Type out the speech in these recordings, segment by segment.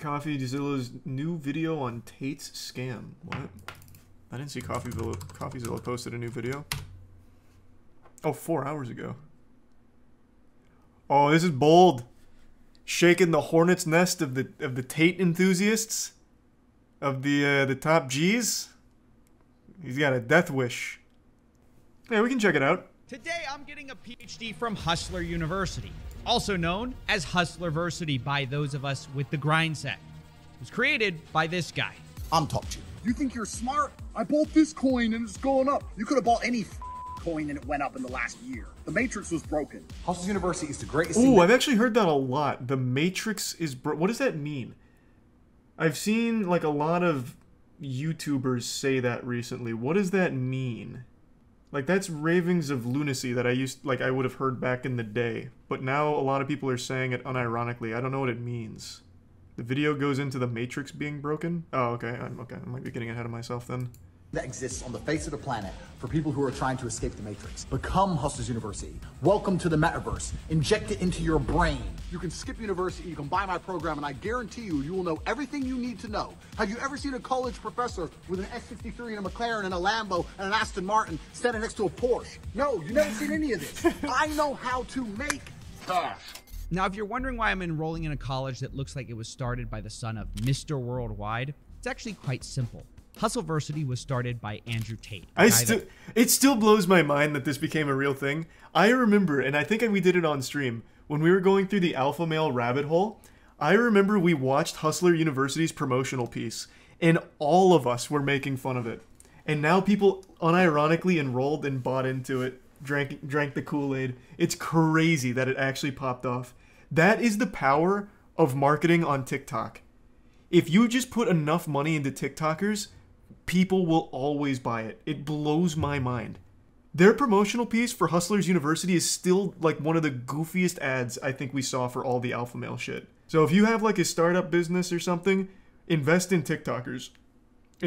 CoffeeZilla's new video on Tate's scam. What? I didn't see CoffeeZilla posted a new video. Oh, 4 hours ago. Oh, this is bold. Shaking the hornet's nest of the Tate enthusiasts, of the top G's. He's got a death wish. Yeah, we can check it out. Today, I'm getting a PhD from Hustler University, also known as Hustlerversity by those of us with the grind set. It was created by this guy. I'm top G. You think you're smart? I bought this coin and it's going up. You could have bought any coin and it went up in the last year. The Matrix was broken. Hustler University is the greatest. Ooh, I've actually heard that a lot. The Matrix is what does that mean? I've seen like a lot of YouTubers say that recently. What does that mean? Like, that's ravings of lunacy that I would have heard back in the day. But now a lot of people are saying it unironically. I don't know what it means. The video goes into the Matrix being broken? Oh, okay. I might be getting ahead of myself then. That exists on the face of the planet for people who are trying to escape the Matrix. Become Hustlers University. Welcome to the metaverse. Inject it into your brain. You can skip university, you can buy my program, and I guarantee you will know everything you need to know. Have you ever seen a college professor with an S63 and a McLaren and a Lambo and an Aston Martin standing next to a Porsche? No, you've never seen any of this. I know how to make cash. Now, if you're wondering why I'm enrolling in a college that looks like it was started by the son of Mr. Worldwide, it's actually quite simple. Hustleversity was started by Andrew Tate. It still blows my mind that this became a real thing. I remember, and I think we did it on stream, when we were going through the alpha male rabbit hole, I remember we watched Hustler University's promotional piece, and all of us were making fun of it. And now people unironically enrolled and bought into it, drank the Kool-Aid. It's crazy that it actually popped off. That is the power of marketing on TikTok. If you just put enough money into TikTokers, people will always buy it. It blows my mind. Their promotional piece for Hustlers University is still like one of the goofiest ads I think we saw for all the alpha male shit. So if you have like a startup business or something, invest in TikTokers.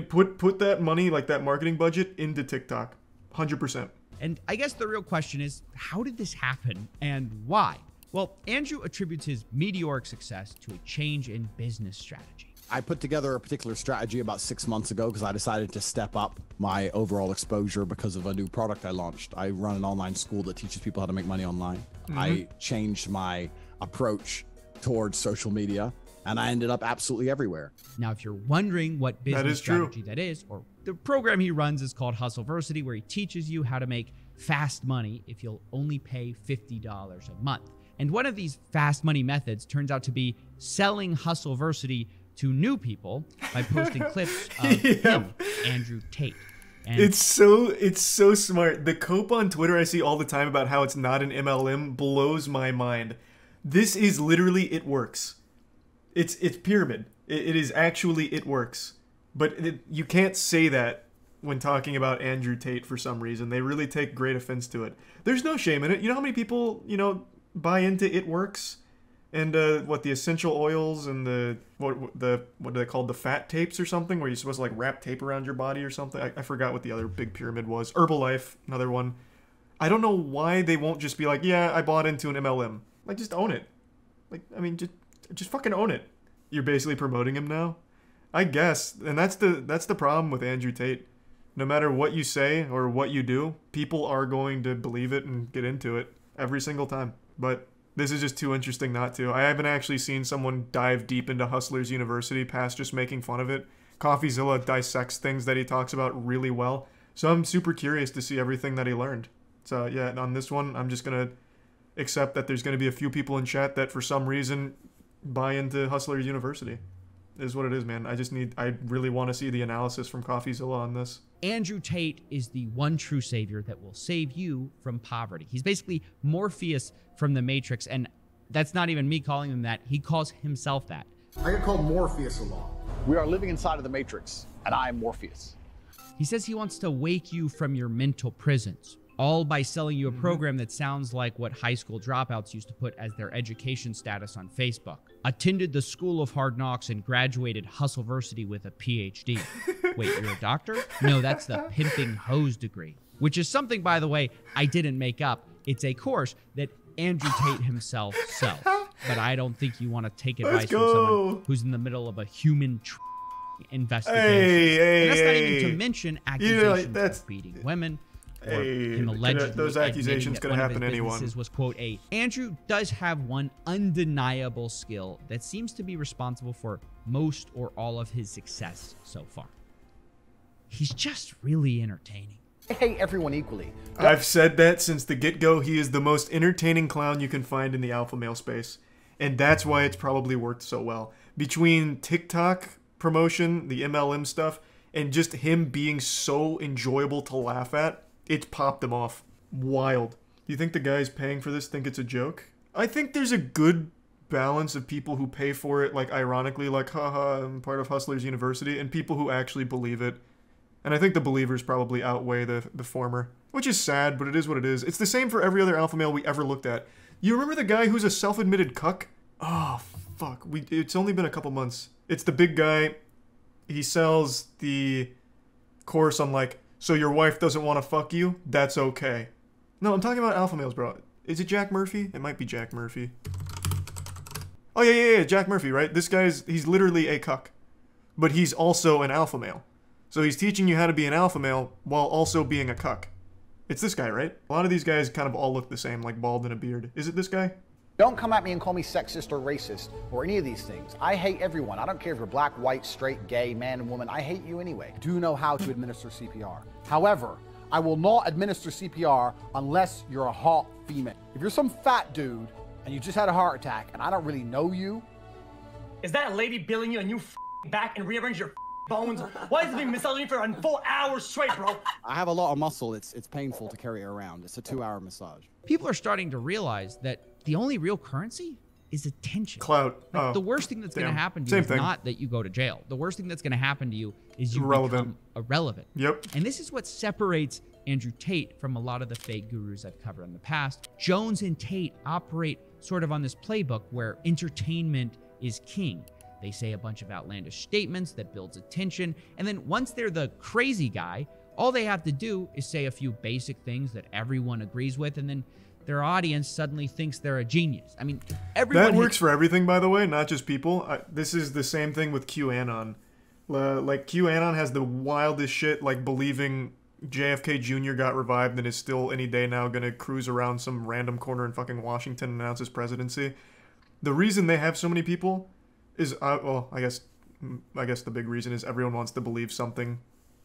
Put that money, like that marketing budget, into TikTok. 100%. And I guess the real question is, how did this happen and why? Well, Andrew attributes his meteoric success to a change in business strategy. I put together a particular strategy about 6 months ago because I decided to step up my overall exposure because of a new product I launched. I run an online school that teaches people how to make money online. I changed my approach towards social media and I ended up absolutely everywhere. Now, if you're wondering what business strategy that is, or the program he runs is called Hustleversity, where he teaches you how to make fast money if you'll only pay $50 a month. And one of these fast money methods turns out to be selling Hustleversity to new people by posting clips of him, Andrew Tate. And it's so smart. The cope on Twitter I see all the time about how it's not an MLM blows my mind. This is literally it works. It's pyramid. It is actually it works. But you can't say that when talking about Andrew Tate for some reason. They really take great offense to it. There's no shame in it. You know how many people, buy into it works? And the essential oils and what are they called, the fat tapes or something, where you're supposed to like wrap tape around your body or something. I forgot what the other big pyramid was. Herbalife, another one. I don't know why they won't just be like, yeah, I bought into an MLM. Like, just own it. Like, I mean, just fucking own it. You're basically promoting him now, I guess. And that's the problem with Andrew Tate. No matter what you say or what you do, people are going to believe it and get into it every single time. But this is just too interesting not to. I haven't actually seen someone dive deep into Hustlers University past just making fun of it. CoffeeZilla dissects things that he talks about really well. So I'm super curious to see everything that he learned. So yeah, on this one, I'm just going to accept that there's going to be a few people in chat that for some reason buy into Hustlers University. It is what it is, man. I really want to see the analysis from CoffeeZilla on this. Andrew Tate is the one true savior that will save you from poverty. He's basically Morpheus from the Matrix, and that's not even me calling him that. He calls himself that. I get called Morpheus a lot. We are living inside of the Matrix, and I am Morpheus. He says he wants to wake you from your mental prisons, all by selling you a program that sounds like what high school dropouts used to put as their education status on Facebook. Attended the School of Hard Knocks and graduated Hustleversity with a PhD. Wait, you're a doctor? No, that's the pimping hose degree, which is something, by the way, I didn't make up. It's a course that Andrew Tate himself sells. but I don't think you want to take advice from someone who's in the middle of a human investigation. And that's not even to mention accusations of beating women. Or him allegedly those accusations could happen to anyone. Was, quote, Andrew does have one undeniable skill that seems to be responsible for most or all of his success so far. He's just really entertaining. I hate everyone equally. I've said that since the get-go. He is the most entertaining clown you can find in the alpha male space. And that's why it's probably worked so well. Between TikTok promotion, the MLM stuff, and just him being so enjoyable to laugh at, it's popped them off. Wild. Do you think the guys paying for this think it's a joke? I think there's a good balance of people who pay for it, like ironically, like, haha, I'm part of Hustlers University, and people who actually believe it. And I think the believers probably outweigh the former, which is sad, but it is what it is. It's the same for every other alpha male we ever looked at. You remember the guy who's a self-admitted cuck? Oh, fuck. It's only been a couple months. It's the big guy. He sells the course on, like, so your wife doesn't want to fuck you? That's okay. No, I'm talking about alpha males, bro. Is it Jack Murphy? It might be Jack Murphy. Oh, yeah, Jack Murphy, right? This he's literally a cuck. But he's also an alpha male. So he's teaching you how to be an alpha male while also being a cuck. It's this guy, right? A lot of these guys kind of all look the same, like bald and a beard. Is it this guy? Don't come at me and call me sexist or racist or any of these things. I hate everyone. I don't care if you're black, white, straight, gay, man, and woman. I hate you anyway. Do know how to administer CPR. However, I will not administer CPR unless you're a hot female. If you're some fat dude and you just had a heart attack and I don't really know you. Is that a lady billing you and you back and rearrange your bones? Why is it being massaging for 4 hours straight, bro? I have a lot of muscle. It's painful to carry it around. It's a 2-hour massage. People are starting to realize that the only real currency is attention. Clout. Like, the worst thing that's going to happen to you is not that you go to jail. The worst thing that's going to happen to you is you become irrelevant. Yep. And this is what separates Andrew Tate from a lot of the fake gurus I've covered in the past. Jones and Tate operate sort of on this playbook where entertainment is king. They say a bunch of outlandish statements that builds attention, and then once they're the crazy guy, all they have to do is say a few basic things that everyone agrees with, and then their audience suddenly thinks they're a genius. I mean, everyone... That works for everything, by the way, not just people. This is the same thing with QAnon. Like, QAnon has the wildest shit, like believing JFK Jr. got revived and is still any day now gonna cruise around some random corner in fucking Washington and announce his presidency. The reason they have so many people is, well, I guess the big reason is everyone wants to believe something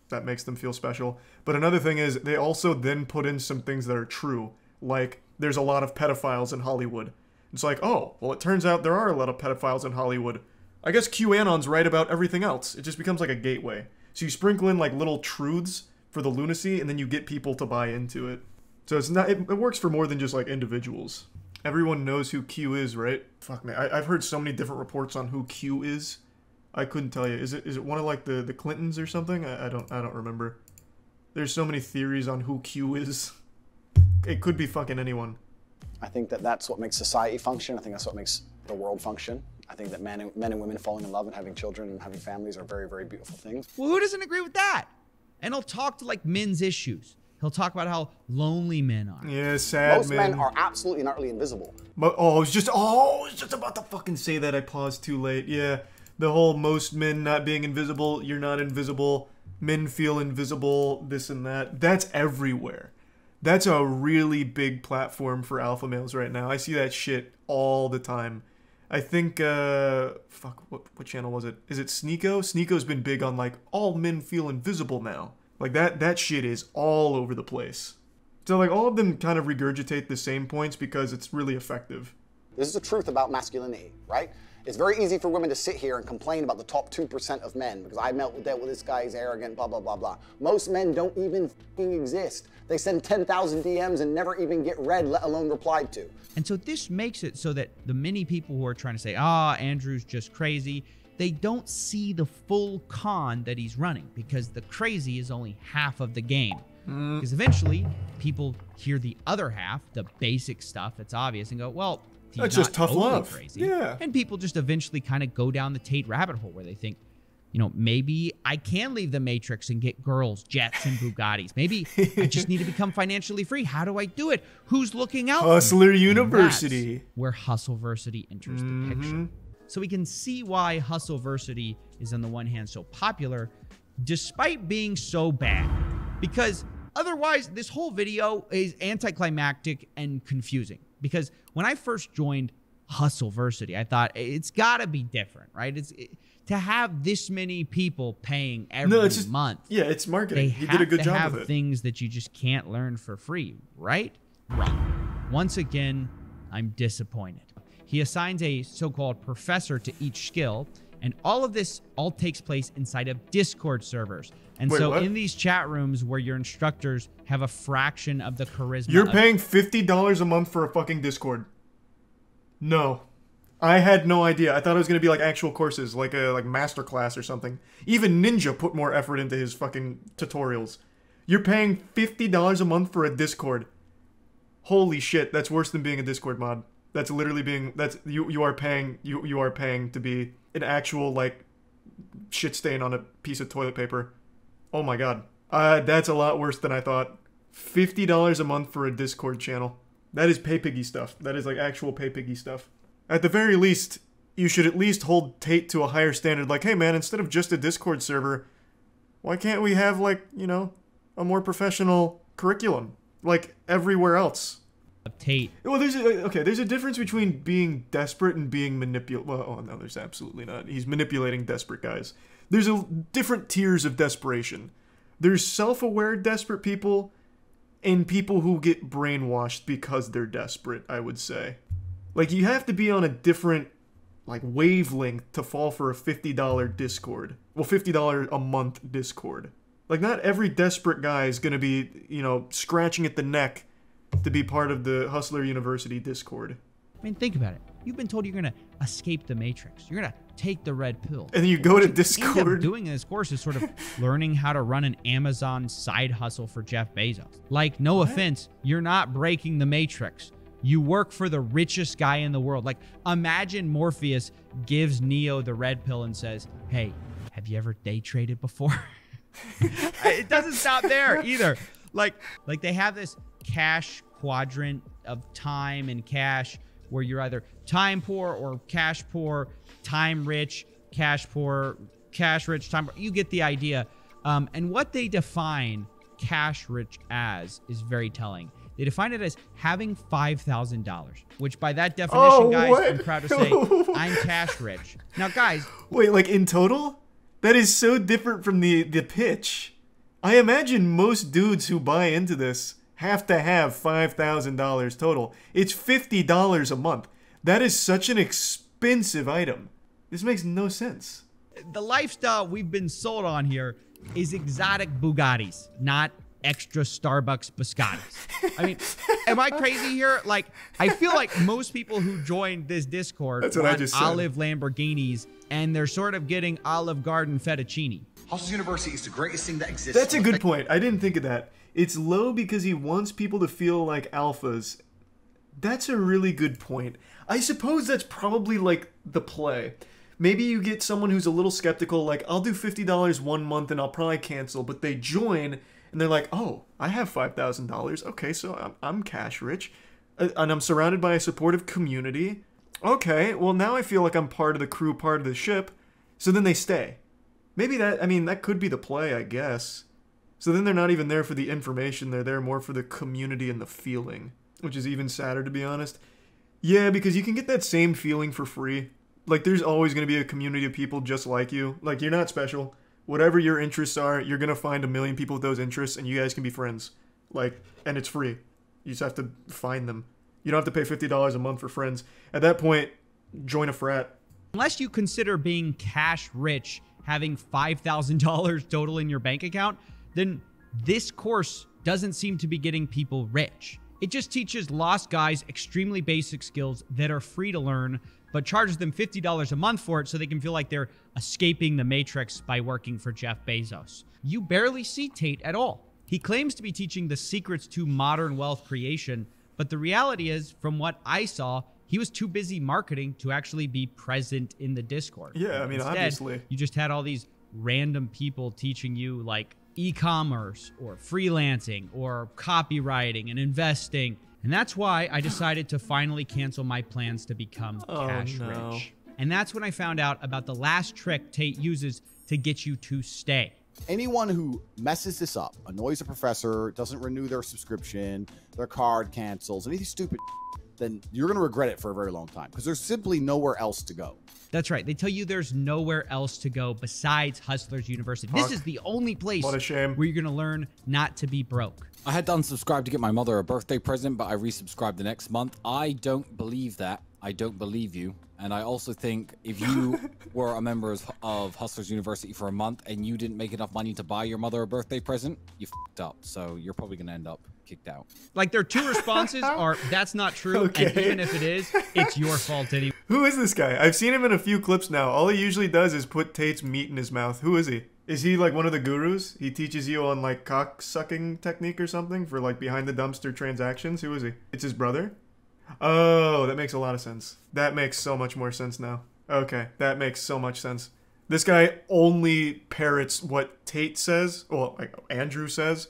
that makes them feel special. But another thing is they also then put in some things that are true. Like, there's a lot of pedophiles in Hollywood. It's like, oh, well, it turns out there are a lot of pedophiles in Hollywood. I guess QAnon's right about everything else. It just becomes like a gateway. So you sprinkle in like little truths for the lunacy, and then you get people to buy into it. So it's not, it works for more than just like individuals. Everyone knows who Q is, right? Fuck man, I've heard so many different reports on who Q is. I couldn't tell you. Is it one of like the Clintons or something? I don't remember. There's so many theories on who Q is. It could be fucking anyone. I think that that's what makes society function. I think that's what makes the world function. I think that men and women falling in love and having children and having families are very, very beautiful things. Well, who doesn't agree with that? And he'll talk to like men's issues. He'll talk about how lonely men are. Yeah, sad Most men are absolutely and utterly invisible. But I was just about to fucking say that. I paused too late. Yeah, the whole most men not being invisible, you're not invisible, men feel invisible, this and that. That's everywhere. That's a really big platform for alpha males right now. I see that shit all the time. I think, fuck, what channel was it? Is it Sneeko? Sneeko's been big on, like, all men feel invisible now. Like, that shit is all over the place. So, like, all of them kind of regurgitate the same points because it's really effective. This is the truth about masculinity, right? It's very easy for women to sit here and complain about the top 2% of men because I dealt with this guy, he's arrogant, blah, blah, blah, blah. Most men don't even fucking exist. They send 10,000 DMs and never even get read, let alone replied to. And so this makes it so that the many people who are trying to say, Andrew's just crazy, they don't see the full con that he's running because the crazy is only half of the game. Because eventually people hear the other half, the basic stuff that's obvious, and go, well, that's just tough love. Crazy. Yeah. And people just eventually kind of go down the Tate rabbit hole where they think, You know, maybe I can leave the Matrix and get girls, jets, and Bugattis. Maybe I just need to become financially free. How do I do it? Who's looking out? Hustler University. That's where Hustleversity enters the picture. So we can see why Hustleversity is on the one hand so popular, despite being so bad. Because otherwise, this whole video is anticlimactic and confusing. Because when I first joined Hustleversity, I thought it's got to be different, right? To have this many people paying every month. Yeah, it's marketing. He did a good job of it. They have to have things that you just can't learn for free, right? Wrong. Once again, I'm disappointed. He assigns a so-called professor to each skill, and all of this takes place inside of Discord servers. And in these chat rooms where your instructors have a fraction of the charisma. You're paying $50 a month for a fucking Discord. No. I had no idea. I thought it was going to be like actual courses, like a masterclass or something. Even Ninja put more effort into his fucking tutorials. You're paying $50 a month for a Discord. Holy shit, that's worse than being a Discord mod. That's literally being you are paying to be an actual like shit stain on a piece of toilet paper. Oh my god. That's a lot worse than I thought. $50 a month for a Discord channel. That is pay piggy stuff. That is like actual pay piggy stuff. At the very least, you should at least hold Tate to a higher standard. Like, hey man, instead of just a Discord server, why can't we have like, you know, a more professional curriculum like everywhere else? Tate. Well, there's a difference between being desperate and being manipulated. Well, oh no, there's absolutely not. He's manipulating desperate guys. There's different tiers of desperation. There's self-aware desperate people and people who get brainwashed because they're desperate, I would say. Like, you have to be on a different, like, wavelength to fall for a $50 Discord. Well, $50 a month Discord. Like, not every desperate guy is going to be, you know, scratching at the neck to be part of the Hustler University Discord. I mean, think about it. You've been told you're going to escape the Matrix. You're going to take the red pill. And then you go to What Discord. you end up doing in this course is sort of learning how to run an Amazon side hustle for Jeff Bezos. Like, no offense, you're not breaking the Matrix. You work for the richest guy in the world. Like, imagine Morpheus gives Neo the red pill and says, hey, have you ever day traded before? It doesn't stop there either. Like they have this cash quadrant of time and cash where you're either time poor or cash poor, time rich, cash poor, cash rich, time poor. You get the idea. And what they define cash rich as is very telling. They define it as having $5,000, which by that definition, guys, what? I'm proud to say I'm cash rich. Now, guys. Wait, like in total? That is so different from the pitch. I imagine most dudes who buy into this have to have $5,000 total. It's $50 a month. That is such an expensive item. This makes no sense. The lifestyle we've been sold on here is exotic Bugattis, not extra Starbucks biscottis. I mean, am I crazy here? Like, I feel like most people who joined this Discord want olive Lamborghinis, and they're sort of getting Olive Garden fettuccine. Hustle University is the greatest thing that exists. That's a good point. I didn't think of that. It's low because he wants people to feel like alphas. That's a really good point. I suppose that's probably like the play. Maybe you get someone who's a little skeptical, like, I'll do $50 one month and I'll probably cancel, but they join and they're like, oh, I have $5,000. Okay, so I'm cash rich. And I'm surrounded by a supportive community. Okay, well, now I feel like I'm part of the crew, part of the ship. So then they stay. Maybe that could be the play, I guess. So then they're not even there for the information. They're there more for the community and the feeling. Which is even sadder, to be honest. Yeah, because you can get that same feeling for free. Like, there's always going to be a community of people just like you. Like, you're not special. Whatever your interests are, you're going to find a million people with those interests, and you guys can be friends. Like, and it's free. You just have to find them. You don't have to pay $50 a month for friends. At that point, join a frat. Unless you consider being cash rich, having $5,000 total in your bank account, then this course doesn't seem to be getting people rich. It just teaches lost guys extremely basic skills that are free to learn, but charges them $50 a month for it so they can feel like they're escaping the Matrix by working for Jeff Bezos. You barely see Tate at all. He claims to be teaching the secrets to modern wealth creation, but the reality is, from what I saw, he was too busy marketing to actually be present in the Discord. Yeah, I mean, Instead, obviously. You just had all these random people teaching you like e-commerce or freelancing or copywriting and investing. And that's why I decided to finally cancel my plans to become cash rich. And that's when I found out about the last trick Tate uses to get you to stay. Anyone who messes this up, annoys a professor, doesn't renew their subscription, their card cancels, anything stupid, then you're going to regret it for a very long time because there's simply nowhere else to go. That's right. They tell you there's nowhere else to go besides Hustlers University. This is the only place what a shame. where you're going to learn not to be broke. I had done subscribe to get my mother a birthday present, but I resubscribed the next month. I don't believe that. I don't believe you. And I also think if you were a member of Hustlers University for a month and you didn't make enough money to buy your mother a birthday present, you f***ed up. So you're probably going to end up kicked out. Like their two responses are, that's not true. Okay. And even if it is, it's your fault anyway. Who is this guy? I've seen him in a few clips now. All he usually does is put Tate's meat in his mouth. Who is he? Is he like one of the gurus? He teaches you on like cock sucking technique or something for like behind the dumpster transactions? Who is he? It's his brother? Oh, that makes a lot of sense. That makes so much more sense now. Okay, that makes so much sense. This guy only parrots what Tate says, well, like Andrew says,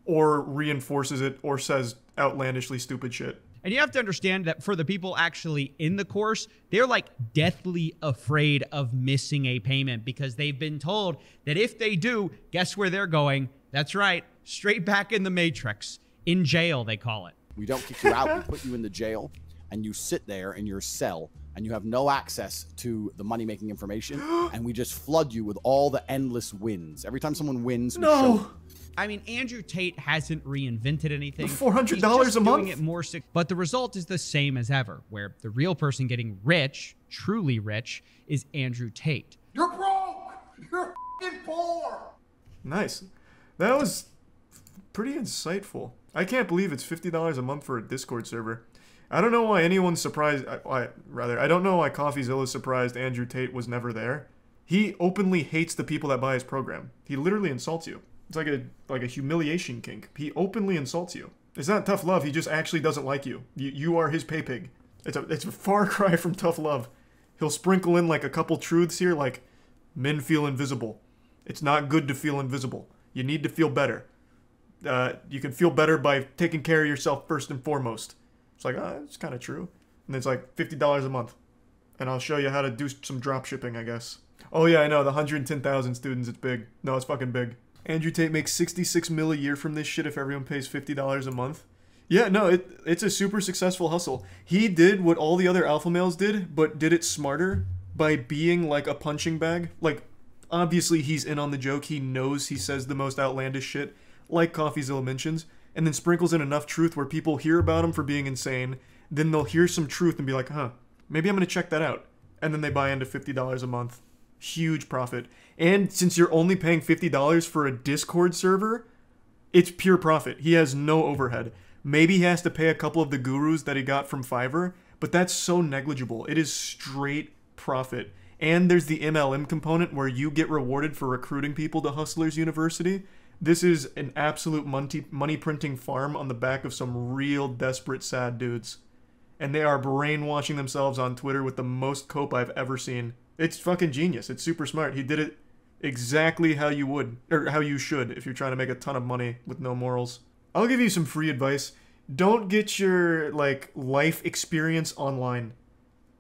or reinforces it, or says outlandishly stupid shit. And you have to understand that for the people actually in the course, they're like deathly afraid of missing a payment because they've been told that if they do, guess where they're going? That's right, straight back in the Matrix. In jail, they call it. We don't kick you out. We put you in the jail, and you sit there in your cell, and you have no access to the money-making information, and we just flood you with all the endless wins. Every time someone wins, we show them. I mean, Andrew Tate hasn't reinvented anything. $400 a month? Doing it more sick, but the result is the same as ever, where the real person getting rich, truly rich, is Andrew Tate. You're broke! You're f***ing poor! Nice. That was pretty insightful. I can't believe it's $50 a month for a Discord server. I don't know why anyone's surprised. I don't know why CoffeeZilla's surprised Andrew Tate was never there. He openly hates the people that buy his program. He literally insults you. It's like a humiliation kink. He openly insults you. It's not tough love. He just actually doesn't like you. You are his pay pig. It's a far cry from tough love. He'll sprinkle in like a couple truths here, like men feel invisible. It's not good to feel invisible. You need to feel better. You can feel better by taking care of yourself first and foremost. It's like, it's kind of true. And it's like $50 a month. And I'll show you how to do some drop shipping, I guess. Oh yeah, I know, the 110,000 students, it's big. No, it's fucking big. Andrew Tate makes 66 mil a year from this shit if everyone pays $50 a month. Yeah, no, it's a super successful hustle. He did what all the other alpha males did, but did it smarter by being like a punching bag. Like, obviously he's in on the joke. He knows he says the most outlandish shit, like CoffeeZilla mentions, and then sprinkles in enough truth where people hear about him for being insane, then they'll hear some truth and be like, huh, maybe I'm gonna check that out. And then they buy into $50 a month. Huge profit. And since you're only paying $50 for a Discord server, it's pure profit. He has no overhead. Maybe he has to pay a couple of the gurus that he got from Fiverr, but that's so negligible. It is straight profit. And there's the MLM component where you get rewarded for recruiting people to Hustlers University. This is an absolute money printing farm on the back of some real desperate sad dudes. And they are brainwashing themselves on Twitter with the most cope I've ever seen. It's fucking genius. It's super smart. He did it exactly how you would, or how you should, if you're trying to make a ton of money with no morals. I'll give you some free advice. Don't get your, like, life experience online.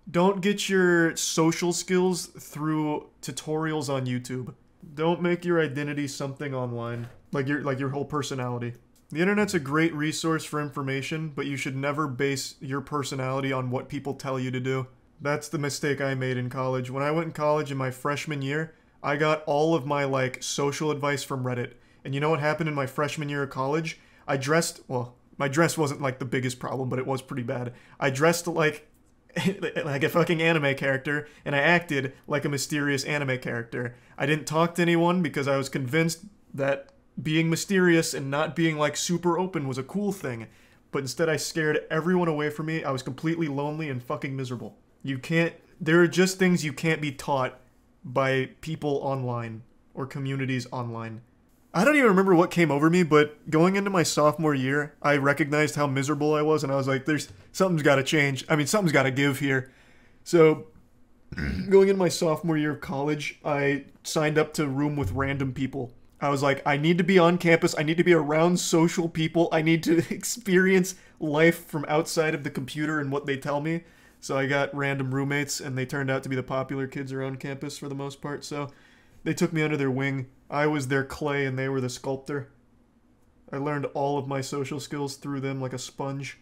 Don't get your social skills through tutorials on YouTube. Don't make your identity something online, like your whole personality. The internet's a great resource for information, but you should never base your personality on what people tell you to do. That's the mistake I made in college. When I went in college in my freshman year, I got all of my, like, social advice from Reddit. And you know what happened in my freshman year of college? I dressed, well, my dress wasn't, like, the biggest problem, but it was pretty bad. I dressed like a fucking anime character, and I acted like a mysterious anime character. I didn't talk to anyone because I was convinced that being mysterious and not being, like, super open was a cool thing. But instead I scared everyone away from me. I was completely lonely and fucking miserable. There are just things you can't be taught by people online or communities online. I don't even remember what came over me, but going into my sophomore year, I recognized how miserable I was, and I was like, something's got to change. I mean, something's got to give here. So going into my sophomore year of college, I signed up to room with random people. I was like, I need to be on campus. I need to be around social people. I need to experience life from outside of the computer and what they tell me. So I got random roommates, and they turned out to be the popular kids around campus for the most part. So they took me under their wing. I was their clay, and they were the sculptor. I learned all of my social skills through them like a sponge.